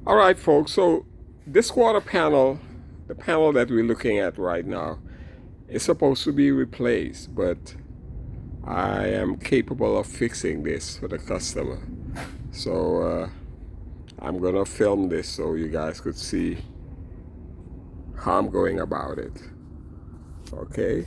All right, folks, so this quarter panel, the panel that we're looking at right now, is supposed to be replaced, but I am capable of fixing this for the customer. So I'm gonna film this so you guys could see how I'm going about it. Okay.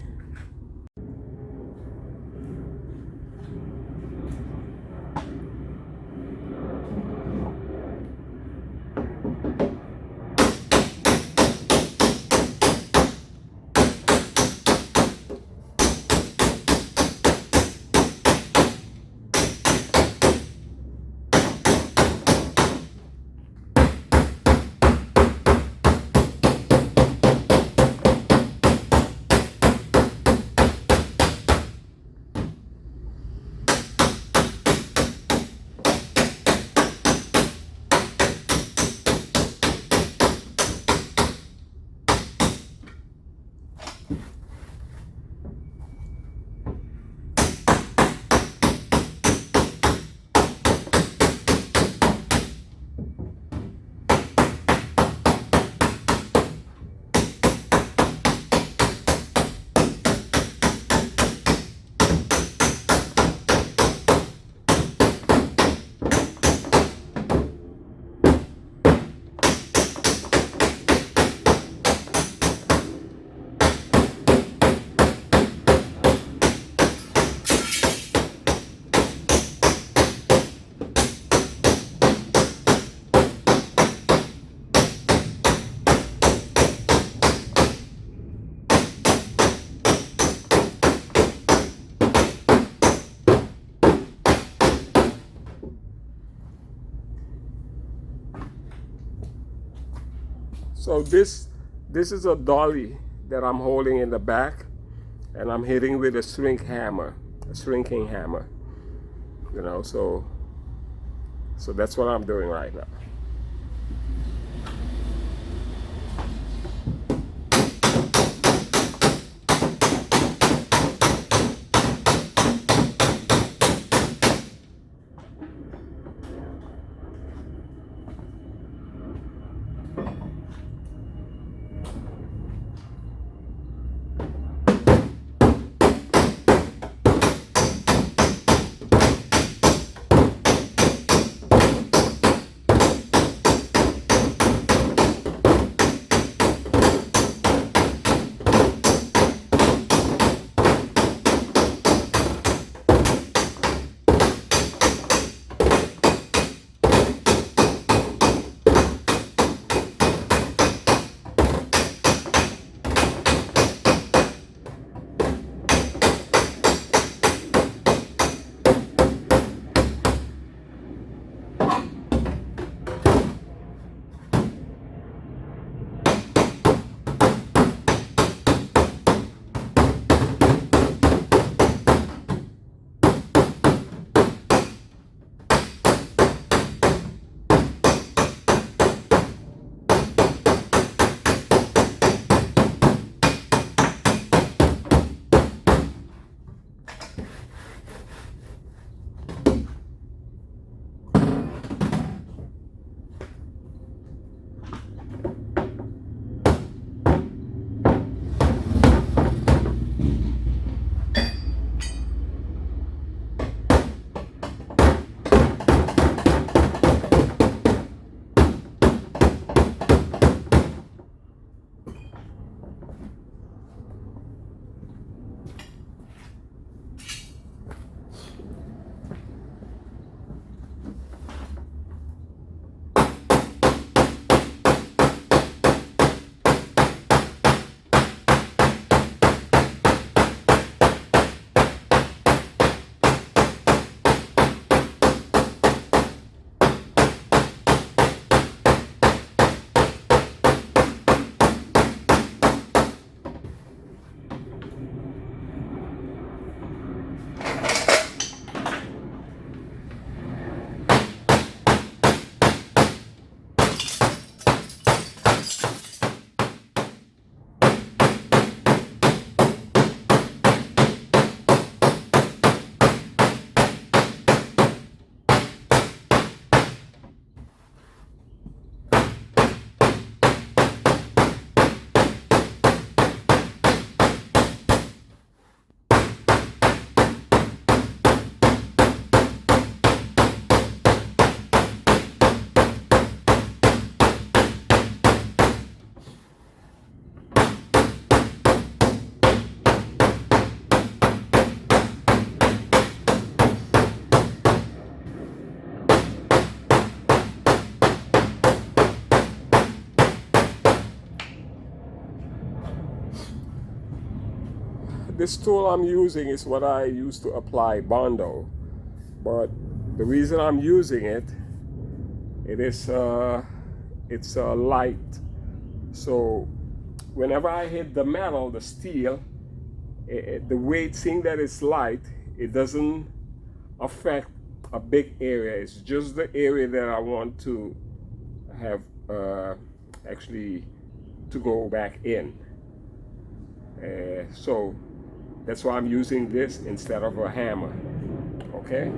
So this is a dolly that I'm holding in the back, and I'm hitting with a shrinking hammer. You know, so that's what I'm doing right now. this tool I'm using is what I use to apply Bondo, but the reason I'm using it, it's light. So whenever I hit the metal, the steel, the weight, seeing that it's light, it doesn't affect a big area. It's just the area that I want to have actually to go back in. So that's why I'm using this instead of a hammer. Okay.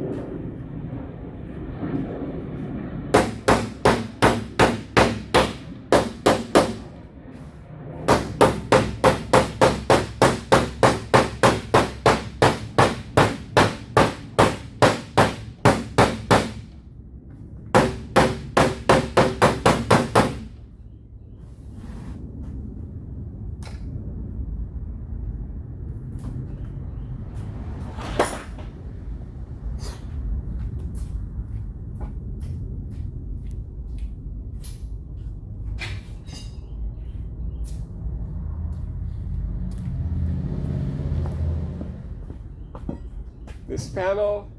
This panel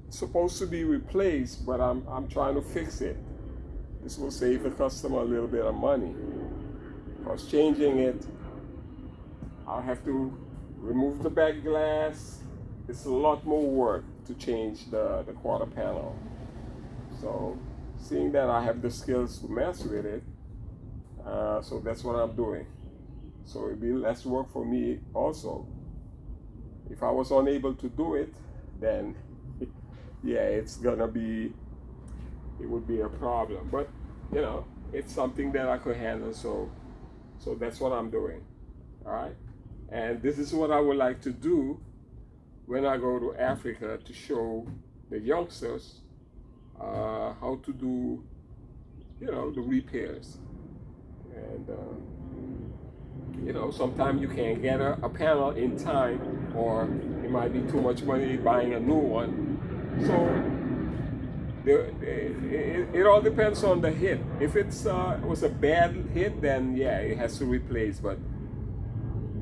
is supposed to be replaced, but I'm trying to fix it. This will save the customer a little bit of money. Because changing it, I'll have to remove the back glass. It's a lot more work to change the quarter panel. So seeing that I have the skills to mess with it, so that's what I'm doing. So it'll be less work for me also. If I was unable to do it, then yeah, it would be a problem. But you know, it's something that I could handle, so that's what I'm doing. All right, and this is what I would like to do when I go to Africa, to show the youngsters how to do, you know, the repairs. And you know, sometimes you can't get a panel in time, or it might be too much money buying a new one. So it all depends on the hit. If it was a bad hit, then yeah, it has to replace. But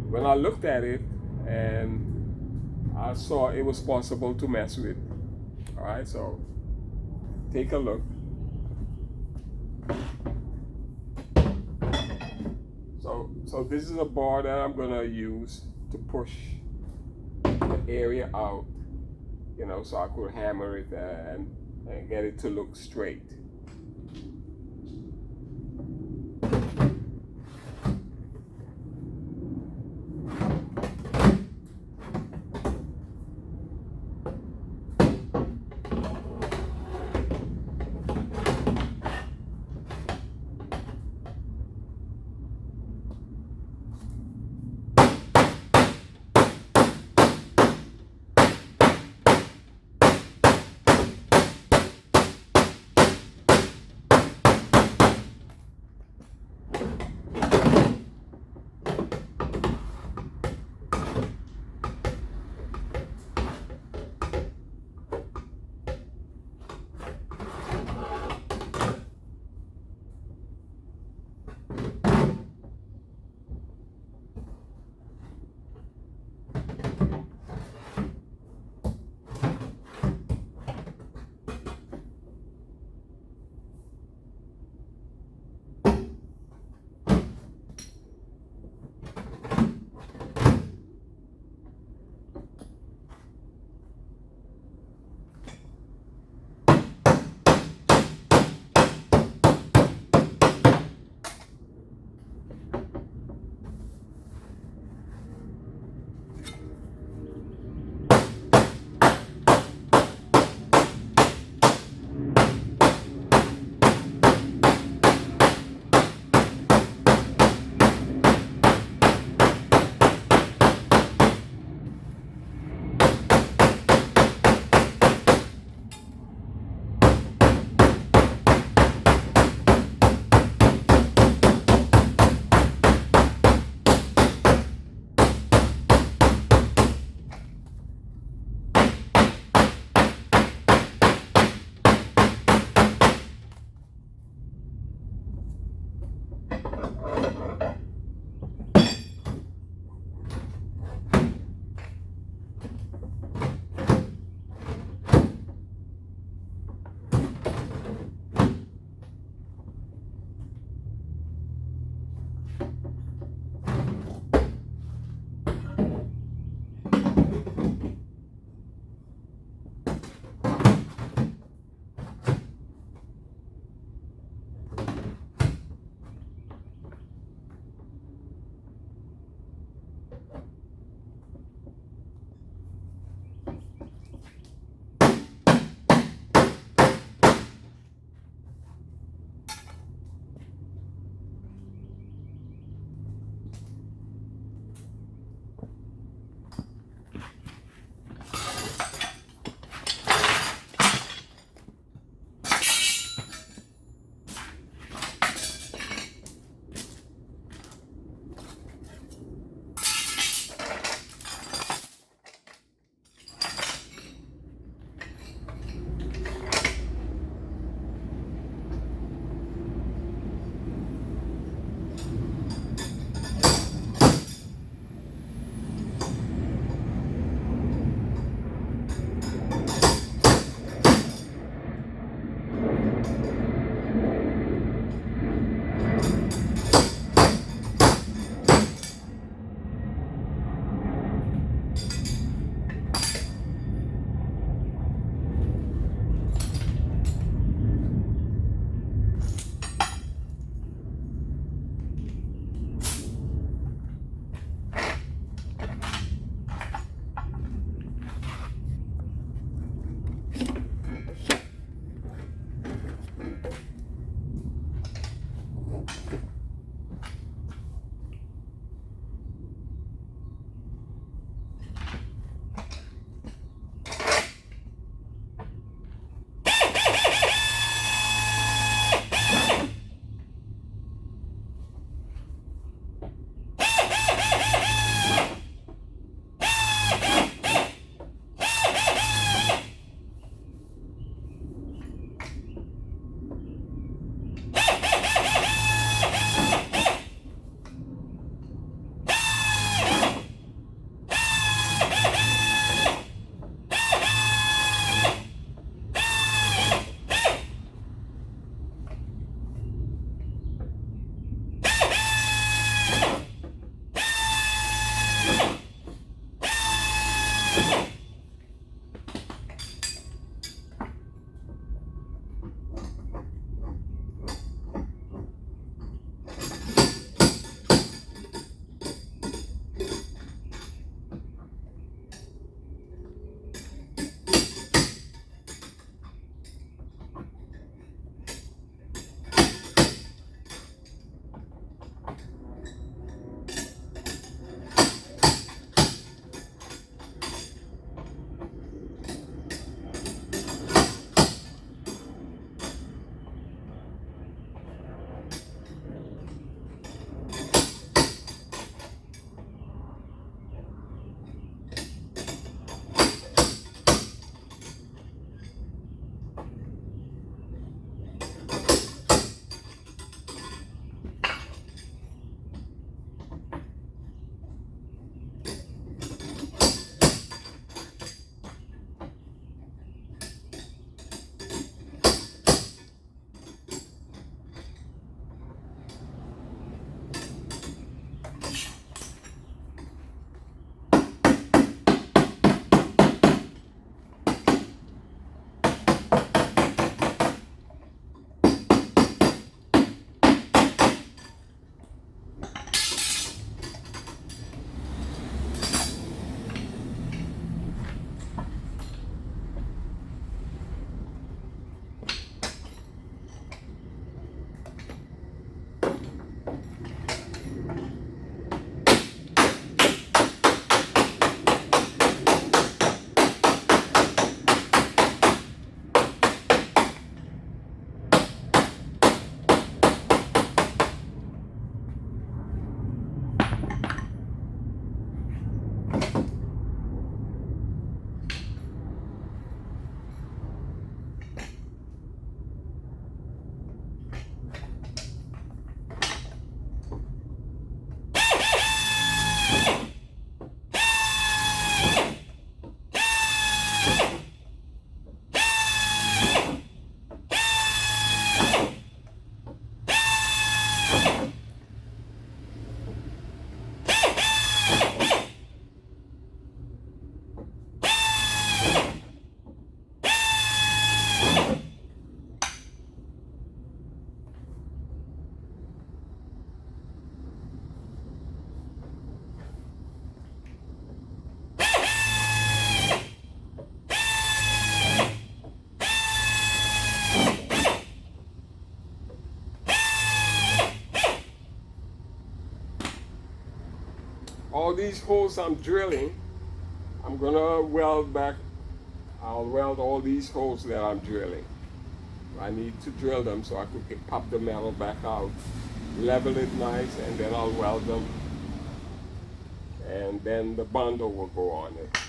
when I looked at it and I saw it was possible to mess with. All right, so take a look. So this is a bar that I'm gonna use to push the area out, you know, so I could hammer it and get it to look straight. all these holes I'm drilling, I'm gonna weld back. I'll weld all these holes that I'm drilling. I need to drill them so I can pop the metal back out, level it nice, and then I'll weld them, and then the bundle will go on it.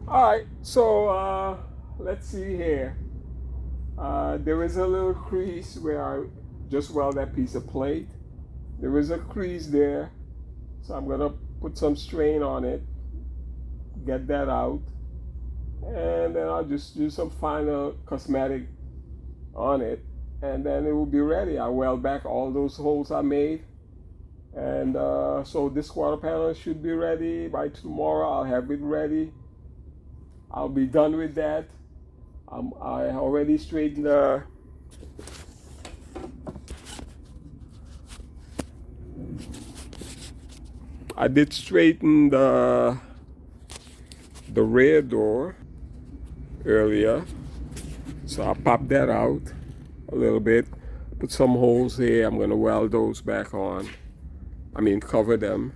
All right, so let's see here. There is a little crease where I just weld that piece of plate. There is a crease there, so I'm gonna put some strain on it, get that out, and then I'll just do some final cosmetic on it, and then it will be ready. I'll weld back all those holes I made, and so this quarter panel should be ready by tomorrow. I'll have it ready. I'll be done with that. I already straightened I did straighten the rear door earlier, so I popped that out a little bit, put some holes here. I'm gonna weld those back on. I mean, cover them.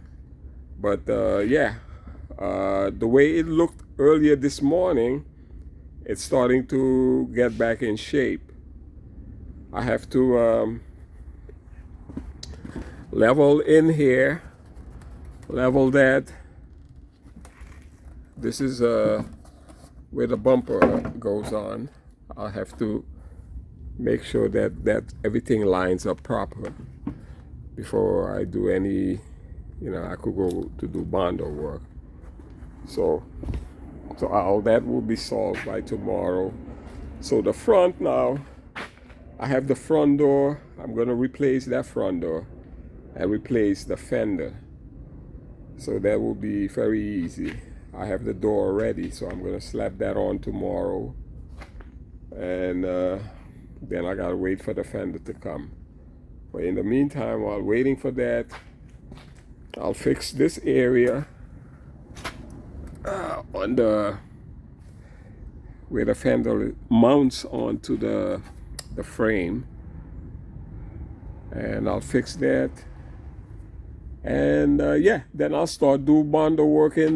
But yeah, the way it looked earlier this morning, it's starting to get back in shape. I have to level in here, level that. This is where the bumper goes on. I'll have to make sure that everything lines up proper before I do any, I could go to do bondo work. So all that will be solved by tomorrow. So the front now, I have the front door. I'm going to replace that front door and replace the fender. So that will be very easy. I have the door ready, so I'm going to slap that on tomorrow. And then I got to wait for the fender to come. But in the meantime, while waiting for that, I'll fix this area on the where the fender mounts onto the frame, and I'll fix that. And yeah, then I'll start do bondo work on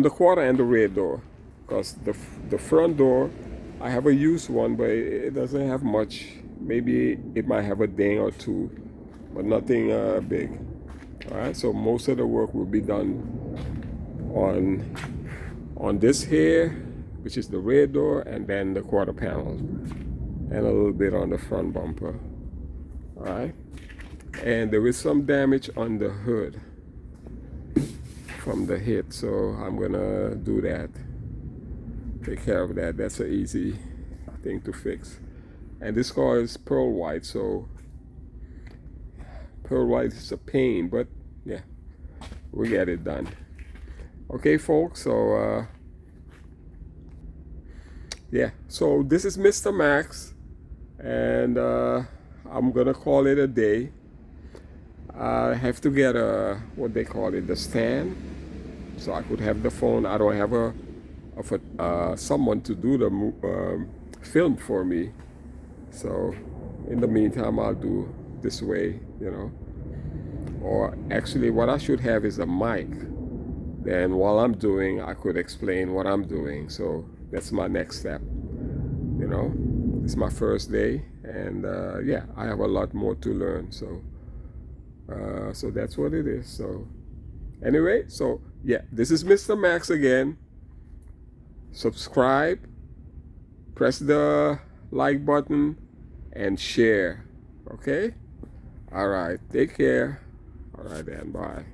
the quarter and the rear door, because the front door, I have a used one, but it doesn't have much. Maybe it might have a ding or two, but nothing big. All right, so most of the work will be done on this here, which is the rear door, and then the quarter panel, and a little bit on the front bumper. All right, and there is some damage on the hood from the hit, so I'm gonna do that, take care of that. That's an easy thing to fix. And this car is pearl white, so pearl white is a pain, but yeah, we get it done. Okay, folks, so yeah, so this is Mr. Max, and I'm gonna call it a day. I have to get what they call it, the stand, so I could have the phone. I don't have someone to do the film for me, so in the meantime I'll do this way, or actually what I should have is a mic. Then while I'm doing, I could explain what I'm doing. So that's my next step. It's my first day, and yeah, I have a lot more to learn. So that's what it is. So anyway, so yeah, this is Mr. Max again. Subscribe, press the like button, and share. Okay? All right, take care. All right then, bye.